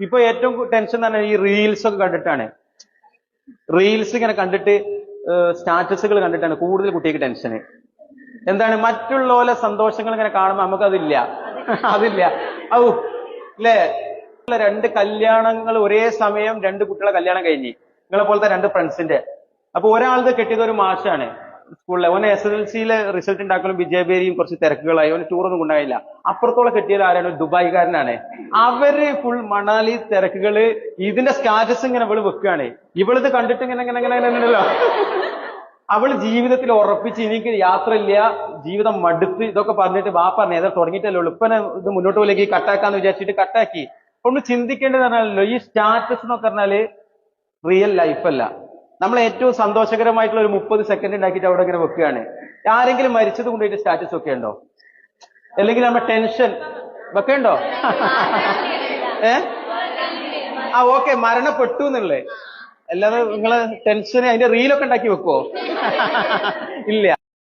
ഇപ്പൊ ഏറ്റവും ടെൻഷൻ എന്ന് പറഞ്ഞാൽ ഈ റീൽസ് ഒക്കെ കണ്ടിട്ടാണ്. റീൽസ് ഇങ്ങനെ കണ്ടിട്ട് സ്റ്റാറ്റസുകൾ കണ്ടിട്ടാണ് കൂടുതൽ കുട്ടിക്ക് ടെൻഷന്. എന്താണ് മറ്റുള്ള പോലെ സന്തോഷങ്ങൾ ഇങ്ങനെ കാണുമ്പോ നമുക്കതില്ല. അതില്ല. ഔ അല്ലേ, രണ്ട് കല്യാണങ്ങൾ ഒരേ സമയം രണ്ട് കുട്ടികളെ കല്യാണം കഴിഞ്ഞ്, നിങ്ങളെ പോലത്തെ രണ്ട് ഫ്രണ്ട്സിന്റെ. അപ്പൊ ഒരാളത് കെട്ടിയത് ഒരു മാഷാണ് സ്കൂളിലെ. ഓന് SSLCയിലെ റിസൾട്ട് ഉണ്ടാക്കലും വിജയബേരിയും കുറച്ച് തിരക്കുകളായി, ഓന് ടൂറൊന്നും കൊണ്ടായില്ല. അപ്പുറത്തോളം കെട്ടിയത് ആരാണ്? ദുബായിക്കാരനാണ്. അവര് ഫുൾ മണാലി തിരക്കുകള്, ഇതിന്റെ സ്റ്റാറ്റസ് ഇങ്ങനെ ഇവള് വെക്കുകയാണ്. ഇവളിത് കണ്ടിട്ട് ഇങ്ങനെ ഇങ്ങനെ ഇങ്ങനെ ഉണ്ടല്ലോ. അവള് ജീവിതത്തിൽ ഉറപ്പിച്ച് എനിക്ക് യാത്ര ഇല്ല, ജീവിതം മടുത്ത്, ഇതൊക്കെ പറഞ്ഞിട്ട് വാപ്പ പറഞ്ഞു ഏതാ തുടങ്ങിയിട്ടല്ലേ ഉള്ളൂ, ഇപ്പൊ ഇത് മുന്നോട്ട് പോലേക്ക് കട്ടാക്കാന്ന് വിചാരിച്ചിട്ട് കട്ടാക്കി. ഒന്ന് ചിന്തിക്കേണ്ടത് പറഞ്ഞാലോ, ഈ സ്റ്റാറ്റസ് എന്നൊക്കെ പറഞ്ഞാല് റിയൽ ലൈഫ് അല്ല. നമ്മൾ ഏറ്റവും സന്തോഷകരമായിട്ടുള്ള ഒരു 30 സെക്കൻഡ് ഉണ്ടാക്കിയിട്ട് അവിടെ ഇങ്ങനെ വെക്കുകയാണ്. ആരെങ്കിലും മരിച്ചത് കൊണ്ടുപോയിട്ട് സ്റ്റാറ്റസ് ഒക്കെ ഉണ്ടോ? അല്ലെങ്കിൽ നമ്മുടെ ടെൻഷൻ വെക്കണ്ടോ? ഓക്കെ, മരണപ്പെട്ടു എന്നുള്ളേ. അല്ലാതെ നിങ്ങള് ടെൻഷന് അതിന്റെ റീലൊക്കെ ഉണ്ടാക്കി വെക്കുവോ? ഇല്ല.